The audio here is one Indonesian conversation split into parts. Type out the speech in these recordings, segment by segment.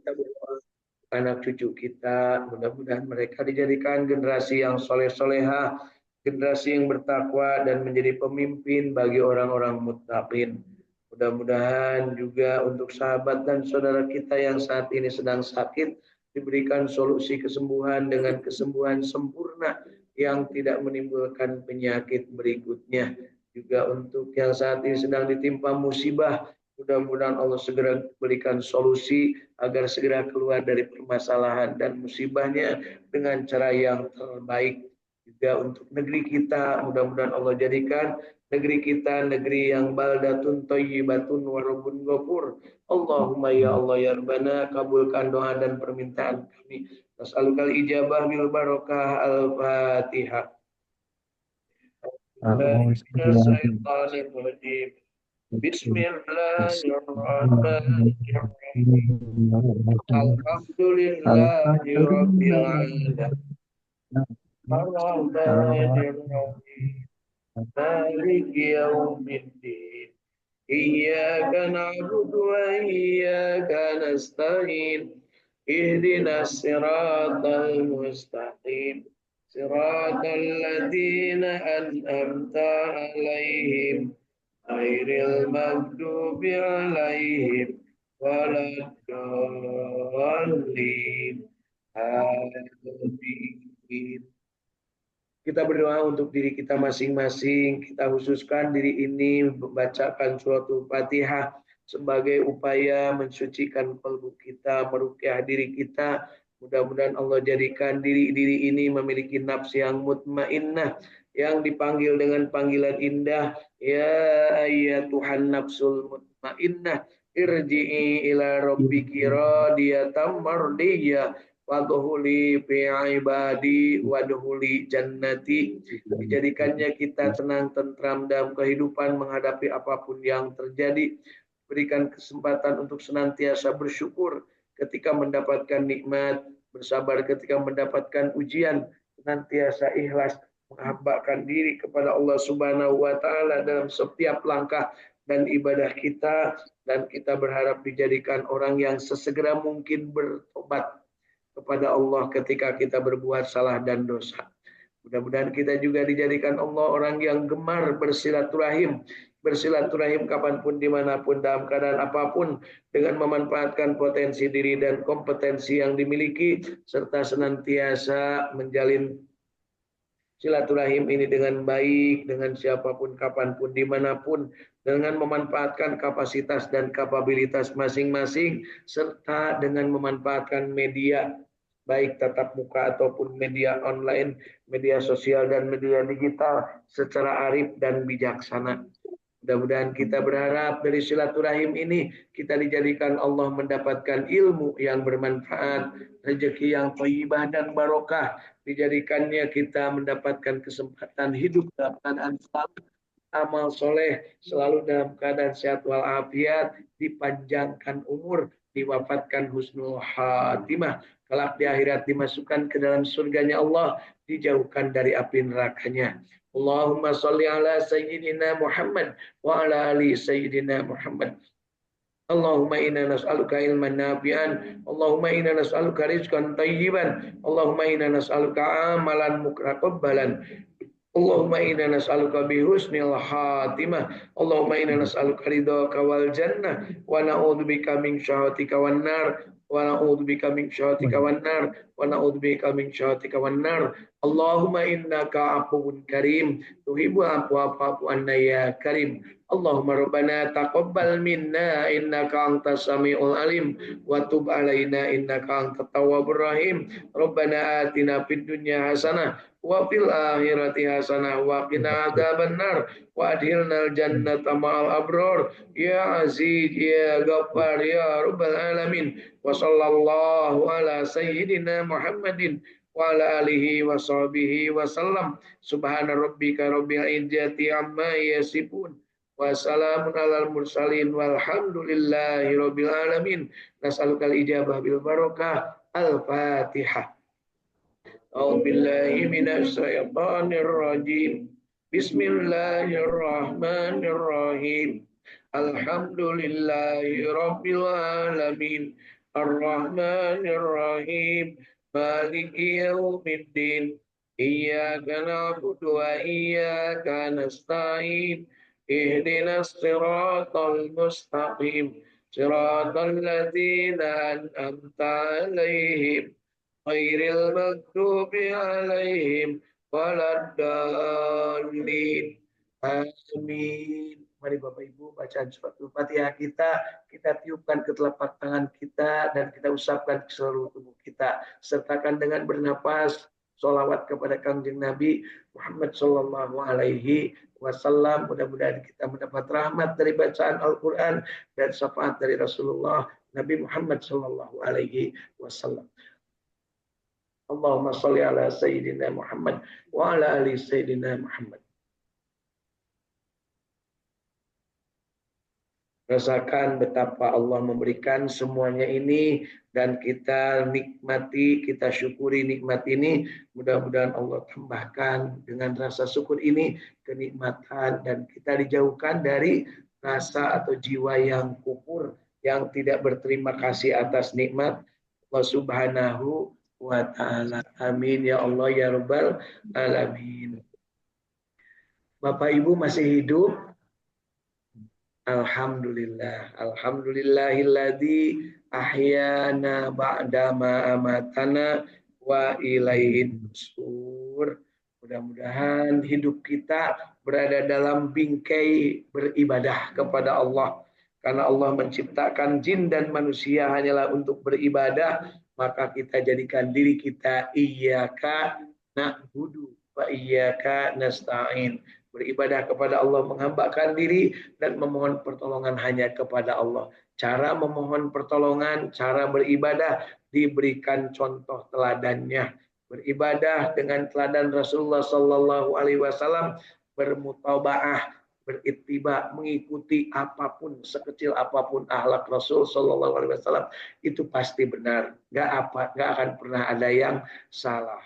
kita berdoa anak cucu kita, mudah-mudahan mereka dijadikan generasi yang soleh-solehah, generasi yang bertakwa dan menjadi pemimpin bagi orang-orang muttaqin. Mudah-mudahan juga untuk sahabat dan saudara kita yang saat ini sedang sakit diberikan solusi kesembuhan dengan kesembuhan sempurna yang tidak menimbulkan penyakit berikutnya. Juga untuk yang saat ini sedang ditimpa musibah, mudah-mudahan Allah segera berikan solusi agar segera keluar dari permasalahan dan musibahnya dengan cara yang terbaik. Juga untuk negeri kita, mudah-mudahan Allah jadikan negeri kita negeri yang baldatun thayyibatun wa rabbun ghafur. Allahumma ya Allah ya Rabbana, kabulkan doa dan permintaan kami. Nas'alukal ijabah bil barakah al-Fatihah. Bismillahirrahmanirrahim. Alhamdulillahi rabbil alamin. Arrahmanirrahim. Maliki yaumiddin. Iyyaka na'budu wa iyyaka nasta'in. Ihdinas siratal mustaqim. Siratal ladzina an'amta 'alaihim ghairil maghdubi 'alaihim waladdallin. Amin. Kita berdoa untuk diri kita masing-masing. Kita khususkan diri ini membacakan suratul Fatihah sebagai upaya mensucikan kalbu kita, meruqyah diri kita. Mudah-mudahan Allah jadikan diri-diri ini memiliki nafs yang mutmainnah, yang dipanggil dengan panggilan indah. Ya ayyatuhan nafsul mutmainnah, irji'i ila rabbiki radiyatan mardiyah. Wadhuli fi ibadi wadhuli jannati. Dijadikannya kita tenang tentram dalam kehidupan menghadapi apapun yang terjadi. Berikan kesempatan untuk senantiasa bersyukur ketika mendapatkan nikmat, bersabar ketika mendapatkan ujian, senantiasa ikhlas menghambakan diri kepada Allah Subhanahu wa taala dalam setiap langkah dan ibadah kita, dan kita berharap dijadikan orang yang sesegera mungkin bertobat kepada Allah ketika kita berbuat salah dan dosa. Mudah-mudahan kita juga dijadikan Allah orang yang gemar bersilaturahim. Bersilaturahim kapanpun, dimanapun, dalam keadaan apapun, dengan memanfaatkan potensi diri dan kompetensi yang dimiliki, serta senantiasa menjalin silaturahim ini dengan baik, dengan siapapun, kapanpun, dimanapun, dengan memanfaatkan kapasitas dan kapabilitas masing-masing, serta dengan memanfaatkan media, baik tatap muka ataupun media online, media sosial dan media digital secara arif dan bijaksana. Mudah-mudahan kita berharap dari silaturahim ini kita dijadikan Allah mendapatkan ilmu yang bermanfaat, rezeki yang thayyibah dan barokah. Dijadikannya kita mendapatkan kesempatan hidup dalam keadaan selamat, amal soleh, selalu dalam keadaan sehat walafiat, dipanjangkan umur, diwafatkan husnul khatimah. Kelak di akhirat dimasukkan ke dalam surganya Allah, dijauhkan dari api nerakanya. Allahumma sholli ala sayyidina Muhammad wa ala ali sayyidina Muhammad. Allahumma inna nas'aluka ilman nafi'an, Allahumma inna nas'aluka rizqan thayyiban, Allahumma inna nas'aluka amalan mutakabbalan, Allahumma inna nas'aluka bihusnil khatimah, Allahumma inna nas'aluka ridhaka wal jannah wa na'udzubika min syahwatika wan nar, wa na'udzubika min syahwatika wan nar, wa na'udzubika min syahwatika wan nar. Allahumma innaka afuwun karim tuhibbul afwa fa'fu anna ya karim. Allahumma rabbana taqabbal minna innaka antas samiul alim wa tub alaina innaka antat tawwabur rahim. Rabbana atina fid dunya hasanah wa fil akhirati hasanah wa qina adzabannar wa adkhilnal jannata ma'al abrar ya aziz ya ghaffar ya rabbal alamin. Wa sallallahu ala sayyidina Muhammadin wa ala alihi wa sahbihi wa sallam. Subhana rabbika rabbil izzati amma yasifun wa salamun alal mursalin walhamdulillahi rabbil alamin. Nas'alukal ijabah bil barakah. Al-Fatihah. A'udzu billahi minasy syaithanir rajim. Bismillahirrahmanirrahim. Alhamdulillahi rabbil alamin. Ar-Rahmanir Rahim, Maliki Yaumiddin, Iyyaka na'budu wa iyyaka nasta'in, Ihdinas siratal mustaqim, siratal ladzina an'amta 'alaihim, ghairil maghdubi 'alaihim waladdallin. Amin. Mari Bapak Ibu bacaan surat Al-Fatihah kita tiupkan ke telapak tangan kita dan kita usapkan ke seluruh tubuh kita. Sertakan dengan bernapas sholawat kepada Kanjeng Nabi Muhammad Sallallahu Alaihi Wasallam. Mudah-mudahan kita mendapat rahmat dari bacaan Al-Quran dan syafaat dari Rasulullah Nabi Muhammad Sallallahu Alaihi Wasallam. Allahumma sholli ala Sayyidina Muhammad wa ala ali Sayyidina Muhammad. Rasakan betapa Allah memberikan semuanya ini dan kita nikmati, kita syukuri nikmat ini. Mudah-mudahan Allah tambahkan dengan rasa syukur ini kenikmatan dan kita dijauhkan dari rasa atau jiwa yang kufur, yang tidak berterima kasih atas nikmat Allah Subhanahu wa ta'ala. Amin ya Allah ya Rabbal alamin. Bapak Ibu masih hidup? Alhamdulillah, alhamdulillahilladzi ahyana ba'dama amatana wa ilaihin nusur. Mudah-mudahan hidup kita berada dalam bingkai beribadah kepada Allah. Karena Allah menciptakan jin dan manusia hanyalah untuk beribadah, maka kita jadikan diri kita iyyaka na'budu wa iyyaka nasta'in. Beribadah kepada Allah, menghambakan diri dan memohon pertolongan hanya kepada Allah. Cara memohon pertolongan, cara beribadah diberikan contoh teladannya. Beribadah dengan teladan Rasulullah Sallallahu Alaihi Wasallam, bermutabaah, berittiba, mengikuti apapun, sekecil apapun akhlak Rasul Sallallahu Alaihi Wasallam itu pasti benar. Gak akan pernah ada yang salah.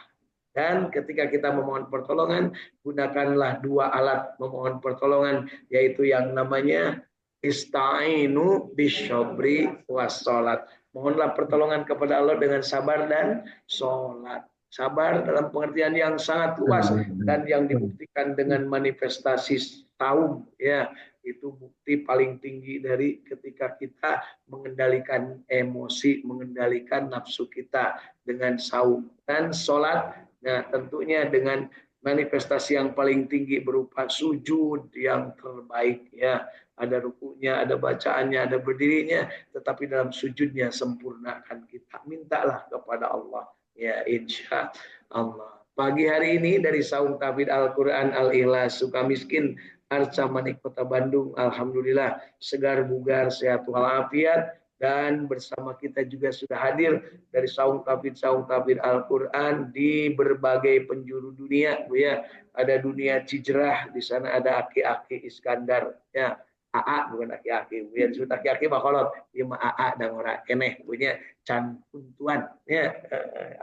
Dan ketika kita memohon pertolongan, gunakanlah dua alat memohon pertolongan, yaitu yang namanya ista'inu bisyabri wassalat. Mohonlah pertolongan kepada Allah dengan sabar dan sholat. Sabar dalam pengertian yang sangat luas dan yang dibuktikan dengan manifestasi saum, ya, itu bukti paling tinggi dari ketika kita mengendalikan emosi, mengendalikan nafsu kita dengan saum. Dan sholat, nah, tentunya dengan manifestasi yang paling tinggi berupa sujud yang terbaik, ya. Ada rukunya, ada bacaannya, ada berdirinya, tetapi dalam sujudnya sempurnakan kita. Mintalah kepada Allah, ya, insya Allah. Pagi hari ini dari Saung Tahfidz Al-Quran Al-Ikhlas Sukamiskin, Arca Manik, Kota Bandung. Alhamdulillah segar bugar, sehat walafiat. Dan bersama kita juga sudah hadir dari Saung Tahfidz Al-Quran di berbagai penjuru dunia, Bu, ya. Ada dunia Cijrah, di sana ada Aki-Aki Iskandar, ya. AA bukan aki-aki, Bu, ya. Disebut aki-aki bakolot, dia mah AA dan ora keneh, punya can puntuan, ya.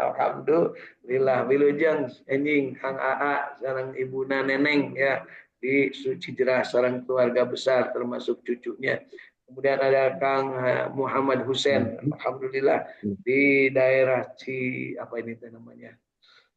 Alhamdulillah wilujeng enjing Kang AA sareng ibuna Neneng, ya, di Cijrah, seorang keluarga besar termasuk cucunya. Kemudian ada Kang Muhammad Hussein, alhamdulillah di daerah apa ini namanya,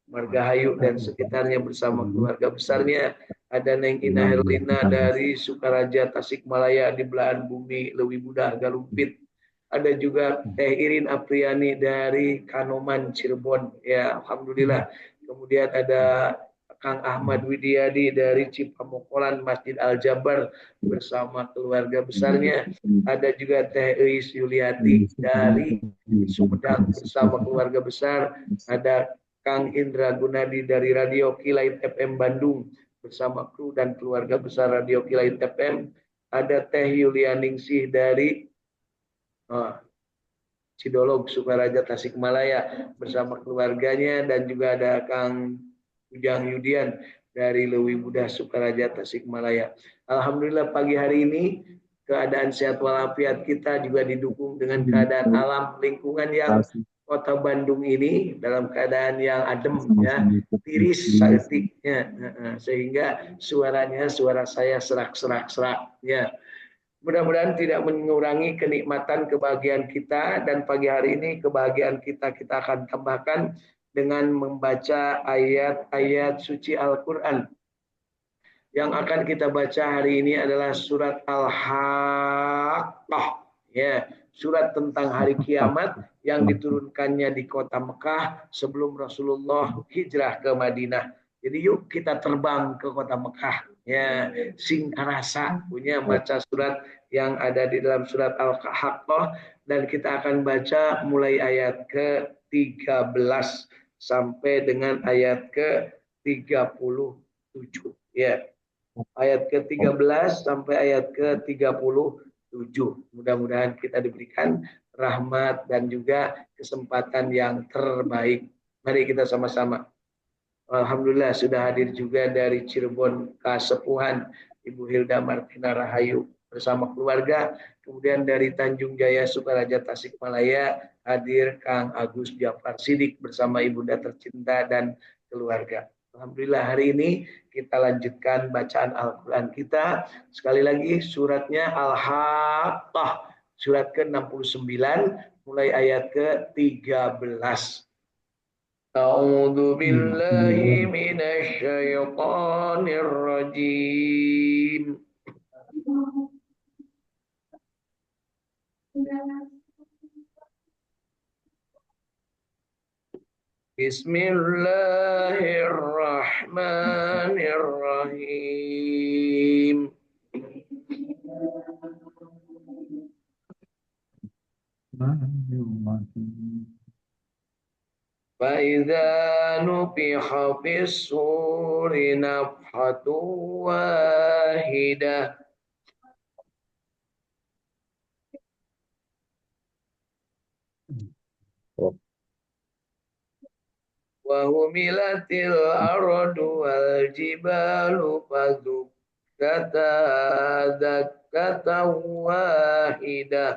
Margahayu dan sekitarnya bersama keluarga besarnya. Ada Neng Ina Herlina dari Sukaraja Tasikmalaya di belahan bumi Lewi Budah Galumpit. Ada juga Teh Irin Apriani dari Kanoman Cirebon, ya, alhamdulillah. Kemudian ada Kang Ahmad Widiadi dari Cipamokolan Masjid Al-Jabar bersama keluarga besarnya. Ada juga Teh Eis Yuliati dari Sumedang bersama keluarga besar. Ada Kang Indra Gunadi dari Radio Kilait FM Bandung bersama kru dan keluarga besar Radio Kilait FM. Ada Teh Yulianingsih dari Cidolog Sukaraja Tasikmalaya bersama keluarganya, dan juga ada Kang Ujang Yudian dari Lewi Budah Sukaraja Tasikmalaya. Alhamdulillah pagi hari ini keadaan sehat walafiat kita juga didukung dengan keadaan alam lingkungan yang Kota Bandung ini dalam keadaan yang adem, ya, tiris saeutiknya, sehingga suaranya suara saya serak-serak, ya. Mudah-mudahan tidak mengurangi kenikmatan kebahagiaan kita, dan pagi hari ini kebahagiaan kita akan tambahkan dengan membaca ayat-ayat suci Al-Quran. Yang akan kita baca hari ini adalah surat Al-Haqqah, ya, surat tentang hari kiamat yang diturunkannya di kota Mekah sebelum Rasulullah hijrah ke Madinah. Jadi yuk kita terbang ke kota Mekah, ya, singkarasa punya baca surat yang ada di dalam surat Al-Haqqah, dan kita akan baca mulai ayat ke-13 sampai dengan ayat ke-37, ya. Ayat ke-13 sampai ayat ke-37. Mudah-mudahan kita diberikan rahmat dan juga kesempatan yang terbaik. Mari kita sama-sama. Alhamdulillah sudah hadir juga dari Cirebon Kasepuhan Ibu Hilda Martina Rahayu bersama keluarga. Kemudian dari Tanjung Jaya Sukaraja Tasikmalaya hadir Kang Agus Jafar Sidik bersama ibunda tercinta dan keluarga. Alhamdulillah hari ini kita lanjutkan bacaan Al-Quran kita. Sekali lagi suratnya Al-Haqqah, surat ke-69 mulai ayat ke-13. A'udzu billahi minasy syaithanir rajim. Bismillahirrahmanirrahim. فَإِذَا نُفِخَ فِي الصُّورِ نَفْخَةٌ وَاحِدَةٌ وَحُمِلَتِ الْأَرْضُ وَالْجِبَالُ فَدُكَّتَا دَكَّةً وَاحِدَةً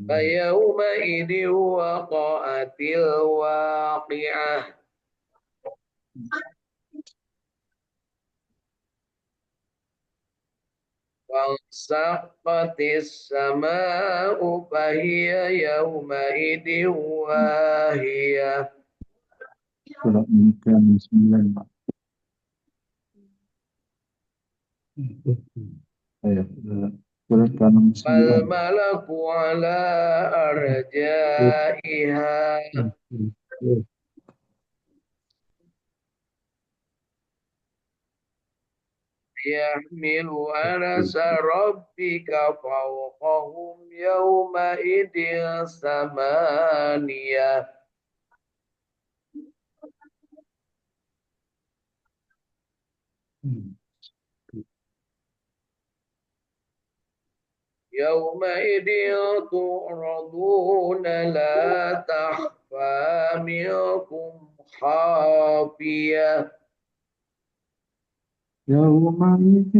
فَيَوْمَئِذٍ وَقَعَتِ الْوَاقِعَةُ وَانشَقَّتِ السَّمَاءُ فَهِيَ يَوْمَئِذٍ وَاهِيَةٌ Surat Al-Mu'min 9, Pak. Surat Al-Mu'min 9. فَالْمَلَكُ عَلَى أَرْجَائِهَا يَحْمِلُ عَرْشَ رَبِّكَ فَوْقَهُمْ يَوْمَئِذٍ ثَمَانِيَةٌ يَوْمَئِذٍ تُعْرَضُونَ لَا تَخْفَى مِنكُمْ خَافِيَةٌ يومئذ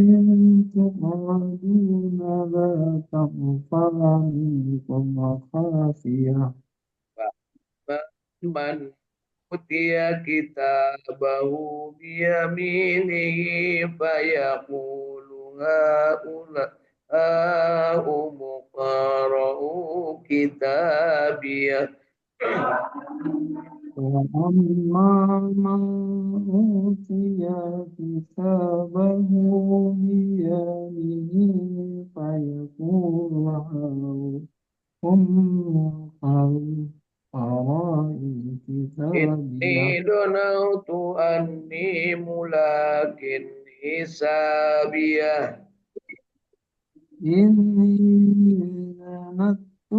تعرضون لا تخفى منكم خافية مَنْ أُوتِيَ كِتَابَهُ بِيَمِينِهِ فَيَقُولُ هَاؤُمُ اقْرَءُوا كِتَابِيَهْ وأما من أوتي كتابه بيمينه فيقول اقرءوا كتابيه إِنِّي ظَنَنتُ أَنِّي مُلَاقٍ حِسَابِيَهْ إني ظننت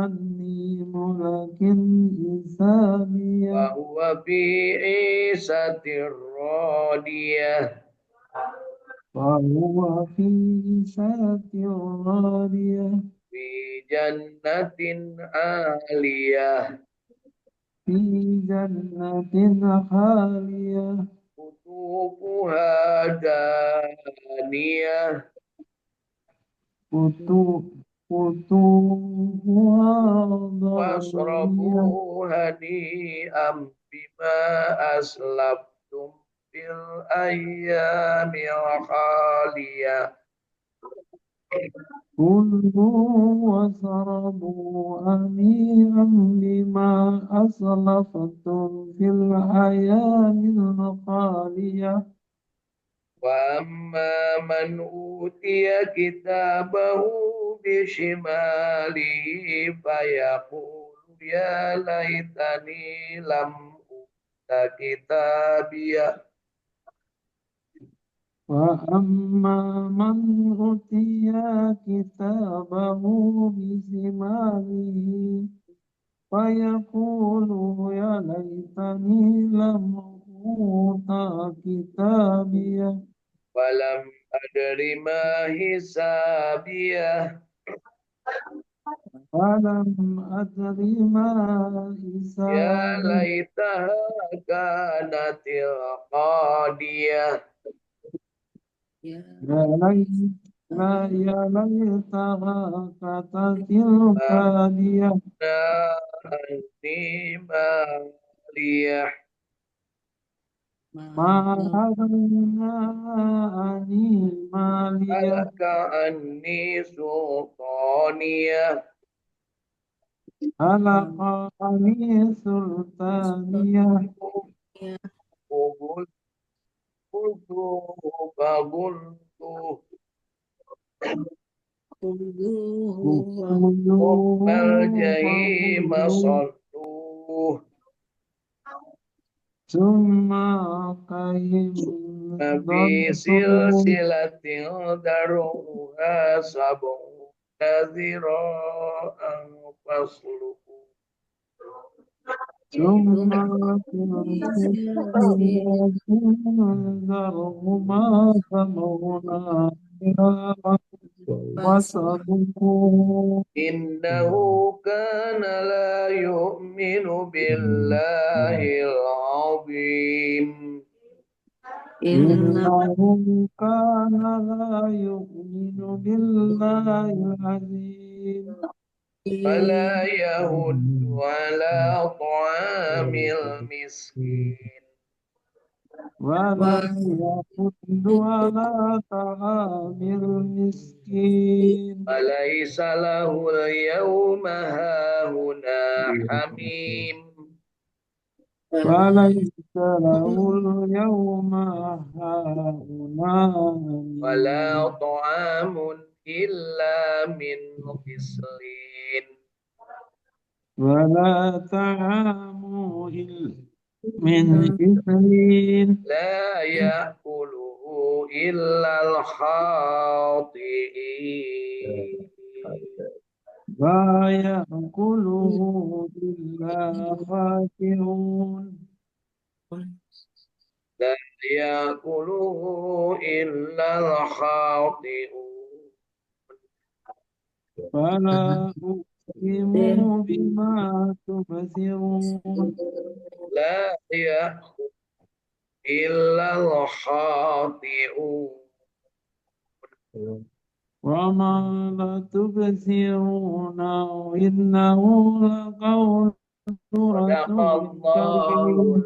أني ملاق حسابيه وهو في عيشة راضية فهو في عيشة راضية في جنة عالية في جنة عالية قطوفها دانية قطوفها دانية واشربوا هنيئا بما أسلفتم في الأيام الخالية. كلوا واشربوا هنيئا بما أسلفتم في الأيام الخالية وأما من أوتي كتابه بشماله فيقول يا ليتني لم أوت كتابيه. وأما من أوتي كتابه بشماله فيقول يا ليتني لم أوت كتابيه ولم أدر ما حسابيه. ولم أدر ما يا حسابيه ليتها كانت القاضية. يا ليت لا يا ليتها كانت القاضية أني مالية. ما أغنى عني مالية هلك عني سلطانية. هلك عني سلطانية قلت فقلت ثم خذوه الجحيم فغلوه صلوه ثم قيم في ضربوه سلسلة ذرعها 70 ذراعا فاسلكوه. ثم في ذرهما سمعنا وصدقوا إنه كان لا يؤمن بالله العظيم. إنه كان لا يؤمن بالله العظيم ولا يهد على طعام المسكين. ولا يحض على طعام المسكين وليس له اليوم هاهنا حميم وليس له اليوم هاهنا ولا حميم طعام إلا من غسلين ولا طعام من إثم لا يأكله إلا الخاطئين. لا يأكله إلا خاسئون لا يأكله إلا الخاطئون. فلا أقسم بما تبصرون لا يأكل إلا الخاطئون. وما لا تبصرون إنه لقول صدق رسول الله كريم العظيم.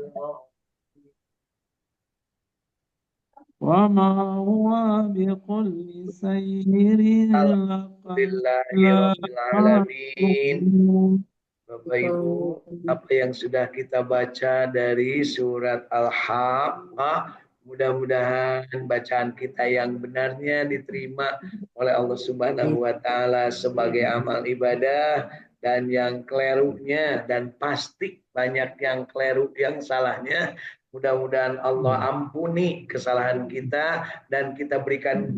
وما هو بكل سير Alhamdulillahi لا Rabbil Alamin. تؤمنون Bapak Ibu, apa yang sudah kita baca dari surat Al-Haqqah, mudah-mudahan bacaan kita yang benarnya diterima oleh Allah Subhanahu wa taala sebagai amal ibadah, dan yang kelirunya, dan pasti banyak yang keliru yang salahnya, mudah-mudahan Allah ampuni kesalahan kita dan kita diberikan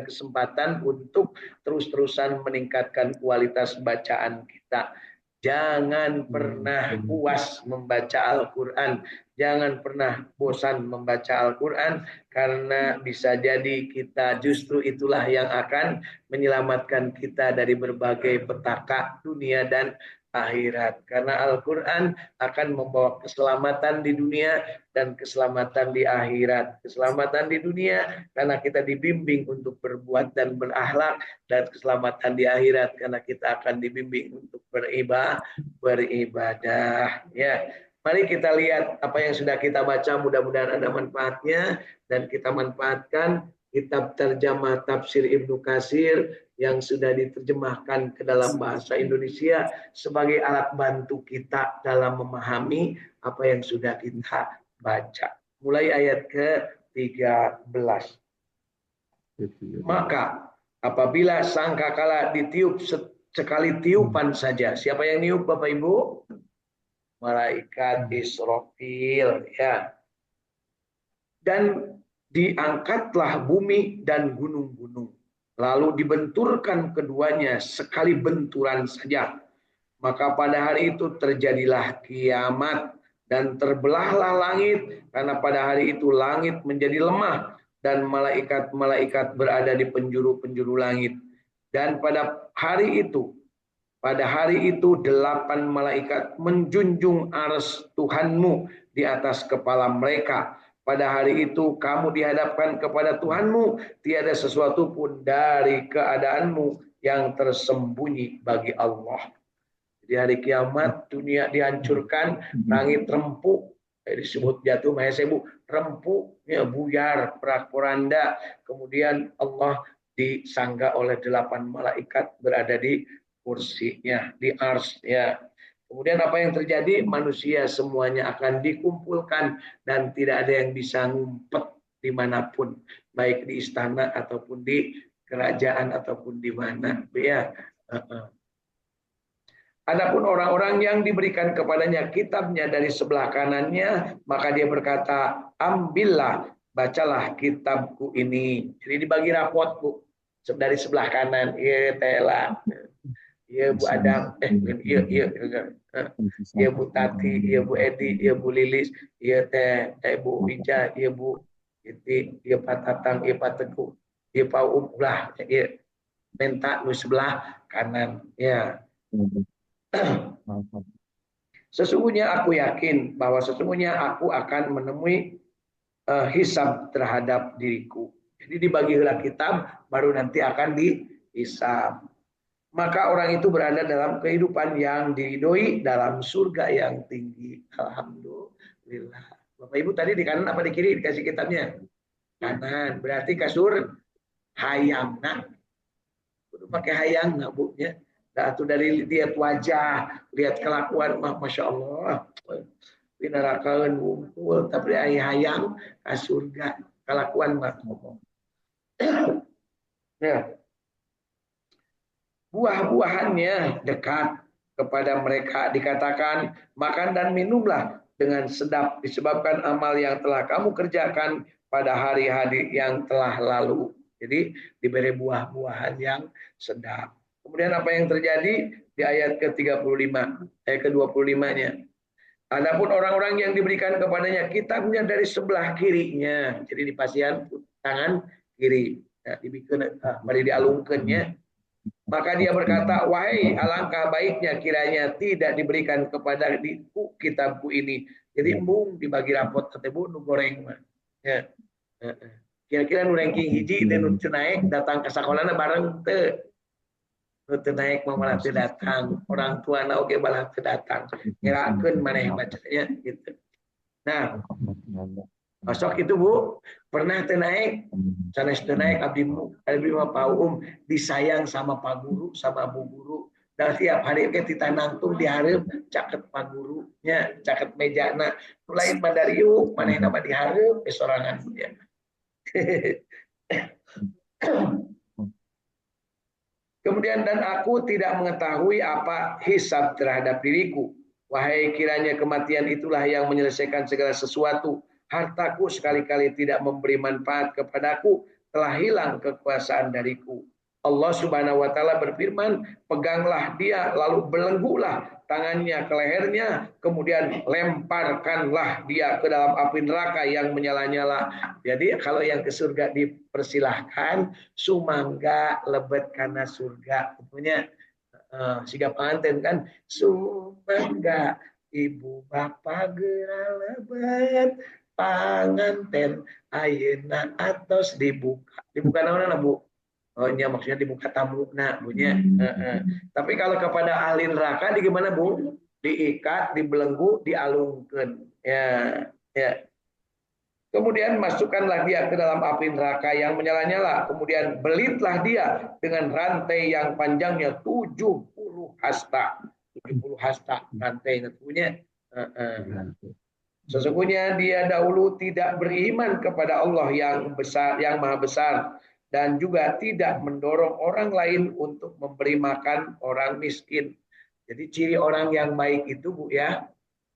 kesempatan untuk terus-terusan meningkatkan kualitas bacaan kita. Jangan pernah puas membaca Al-Quran. Jangan pernah bosan membaca Al-Quran, karena bisa jadi kita justru itulah yang akan menyelamatkan kita dari berbagai petaka dunia dan akhirat. Karena Al-Quran akan membawa keselamatan di dunia dan keselamatan di akhirat. Keselamatan di dunia karena kita dibimbing untuk berbuat dan berakhlak, dan keselamatan di akhirat karena kita akan dibimbing untuk beribadah. Ya, mari kita lihat apa yang sudah kita baca, mudah-mudahan ada manfaatnya dan kita manfaatkan kitab terjemah tafsir Ibnu Katsir yang sudah diterjemahkan ke dalam bahasa Indonesia sebagai alat bantu kita dalam memahami apa yang sudah kita baca. Mulai ayat ke-13. Maka apabila sangkakala ditiup sekali tiupan saja. Siapa yang niup Bapak Ibu? Malaikat Israfil, ya. Dan diangkatlah bumi dan gunung-gunung. Lalu dibenturkan keduanya sekali benturan saja. Maka pada hari itu terjadilah kiamat dan terbelahlah langit, karena pada hari itu langit menjadi lemah dan malaikat-malaikat berada di penjuru-penjuru langit. Dan pada hari itu 8 malaikat menjunjung arsy Tuhanmu di atas kepala mereka. Pada hari itu kamu dihadapkan kepada Tuhanmu, tiada sesuatu pun dari keadaanmu yang tersembunyi bagi Allah. Di hari kiamat dunia dihancurkan, langit rempuk, disebut jatuh mahesebu, rempuk, ya, buyar, porak-poranda. Kemudian Allah disangga oleh 8 malaikat berada di kursinya, di arsy-nya. Kemudian apa yang terjadi? Manusia semuanya akan dikumpulkan dan tidak ada yang bisa ngumpet dimanapun, baik di istana ataupun di kerajaan ataupun di mana. Ya. Adapun orang-orang yang diberikan kepadanya kitabnya dari sebelah kanannya, maka dia berkata, ambillah, bacalah kitabku ini. Jadi dibagi rapot, Bu, dari sebelah kanan. Iya, Tela. Iya, Bu Adam. Iya, Bu Tati. Iya, Bu Edi. Iya, Bu Lilis. Iya, Teh Bu Wija. Iya, Bu Iti. Iya, Pak Tatang. Iya, Pak Teguh. Iya, Pak Ulah. Iya, minta di sebelah kanan. Ya. Sesungguhnya aku yakin bahwa sesungguhnya aku akan menemui hisab terhadap diriku. Jadi dibagilah kitab, baru nanti akan dihisab. Maka orang itu berada dalam kehidupan yang diridhoi, dalam surga yang tinggi. Alhamdulillah. Bapak Ibu tadi di kanan apa di kiri dikasih kitabnya? Kanan. Berarti kasur hayang. Nah, udah pakai hayang nggak Bu? Ya. Nah, itu dari lihat wajah, lihat kelakuan, masya Allah. Pinarakaun wungkul, tapi hayang ke surga. Kelakuan mah ngomong. Nah, buah-buahannya dekat kepada mereka, dikatakan makan dan minumlah dengan sedap disebabkan amal yang telah kamu kerjakan pada hari-hari yang telah lalu. Jadi diberi buah-buahan yang sedap. Kemudian apa yang terjadi di ayat ke-35, ayat ke-25-nya. Adapun orang-orang yang diberikan kepadanya kitabnya dari sebelah kirinya. Jadi di pasian tangan kiri. Ya, dibikin mari dialungkannya. Maka dia berkata, wahai alangkah baiknya kiranya tidak diberikan kepada kitabku ini. Jadi embung dibagi rapot ketemu nu goreng mah. Ya. Kira-kira nu ranking hiji dan nu naik datang ke sekolahnya bareng teu. Nu naik mau malah teu datang. Orang tua na oge malah teu datang. Ngirakeun maneh bacanya gitu. Nah, masuk itu Bu, pernah teu naik, sanes teu naik abdi mah Pak disayang sama Pak Guru, sama Bu Guru. Dan tiap hari ke tita nangtung dihareup caket Pak Guru nya, caket mejana. Nu lain madariuk, manehna mah dihareup sorangan ya. Kemudian dan aku tidak mengetahui apa hisab terhadap diriku. Wahai kiranya kematian itulah yang menyelesaikan segala sesuatu. Hartaku sekali-kali tidak memberi manfaat kepadaku, telah hilang kekuasaan dariku. Allah Subhanahu wa taala berfirman, peganglah dia lalu belenggulah tangannya ke lehernya, kemudian lemparkanlah dia ke dalam api neraka yang menyala-nyala. Jadi kalau yang ke surga dipersilahkan, sumangga lebet karena surga. Tentunya Siga pengantin kan, sumangga ibu bapak geralaban panganten ayeuna atos dibuka naon Bu? Oh iya maksudnya dibuka tamu nah punya. Tapi kalau kepada ahli neraka di gimana Bu? Diikat, dibelenggu, dialungkan. Ya, ya. Kemudian masukkanlah dia ke dalam api neraka yang menyala-nyala. Kemudian belitlah dia dengan rantai yang panjangnya 70 hasta. 70 hasta rantai punya. Sesungguhnya dia dahulu tidak beriman kepada Allah yang besar, yang maha besar, dan juga tidak mendorong orang lain untuk memberi makan orang miskin. Jadi ciri orang yang baik itu Bu ya,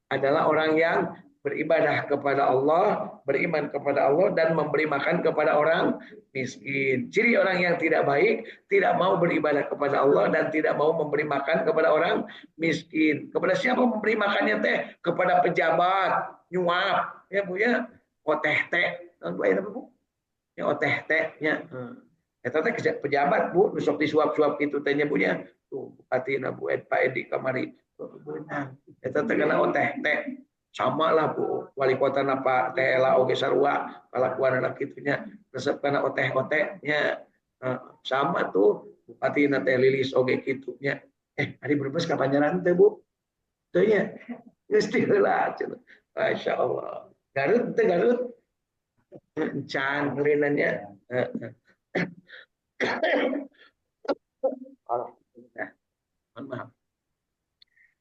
adalah orang yang beribadah kepada Allah, beriman kepada Allah, dan memberi makan kepada orang miskin. Ciri orang yang tidak baik, tidak mau beribadah kepada Allah dan tidak mau memberi makan kepada orang miskin. Kepada siapa memberi makannya teh? Kepada pejabat, nyuap, ya Bu ya, oteh teh, Bu, ya oteh tehnya. Eta teh pejabat Bu, nusok disuap-suap itu tehnya Bu ya. Tuh, bupati Bu Pak Edi kamari. Eta teh kana oteh teh sama lah Bu wali kota napa tela oge sarua kalakuan anak kitunya resep kana oteh-otehnya sama tuh bupati na teh Lilis oge kitunya ari berbes ka Panjaran teh Bu teu nya geus ti heula cenah masyaallah Garut teh Garut encan ngeureunannya alhamdulillah maaf.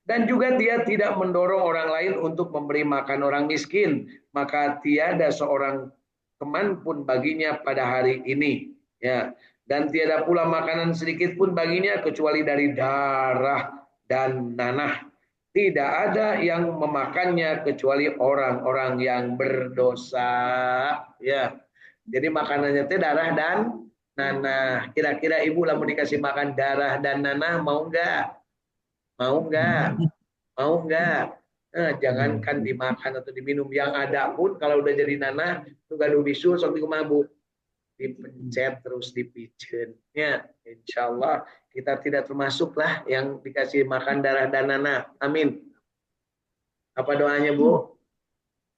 Dan juga dia tidak mendorong orang lain untuk memberi makan orang miskin, maka tiada seorang teman pun baginya pada hari ini, ya. Dan tiada pula makanan sedikit pun baginya kecuali dari darah dan nanah. Tidak ada yang memakannya kecuali orang-orang yang berdosa, ya. Jadi makanannya itu darah dan nanah. Kira-kira ibu lah mau dikasih makan darah dan nanah mau enggak? Mau enggak? Mau enggak? Jangankan dimakan atau diminum, yang ada pun kalau udah jadi nanah itu gaduh bisul sok dikumaha Bu, dipencet terus dipijen. Ya, insya Allah kita tidak termasuk lah yang dikasih makan darah dan nanah. Amin. Apa doanya Bu?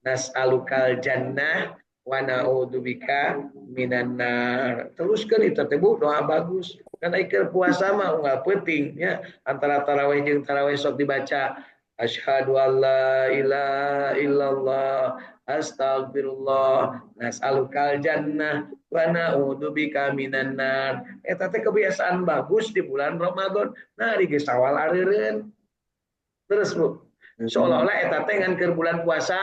Nas'alukal jannah wa na'udzubika minan nar. Teruskan itu teh Bu, doa bagus. Kan ieu puasa mah unggal penting ya, antara tarawih jeung tarawih sok dibaca asyhadu alla ilaha illallah astagfirullah nas'alukal jannah wa na'udzubika minan nar. Eta teh kebiasaan bagus di bulan Ramadan. Nah di geus awal areureun. Terus Bu, seolah-olah eta teh ngan keur bulan puasa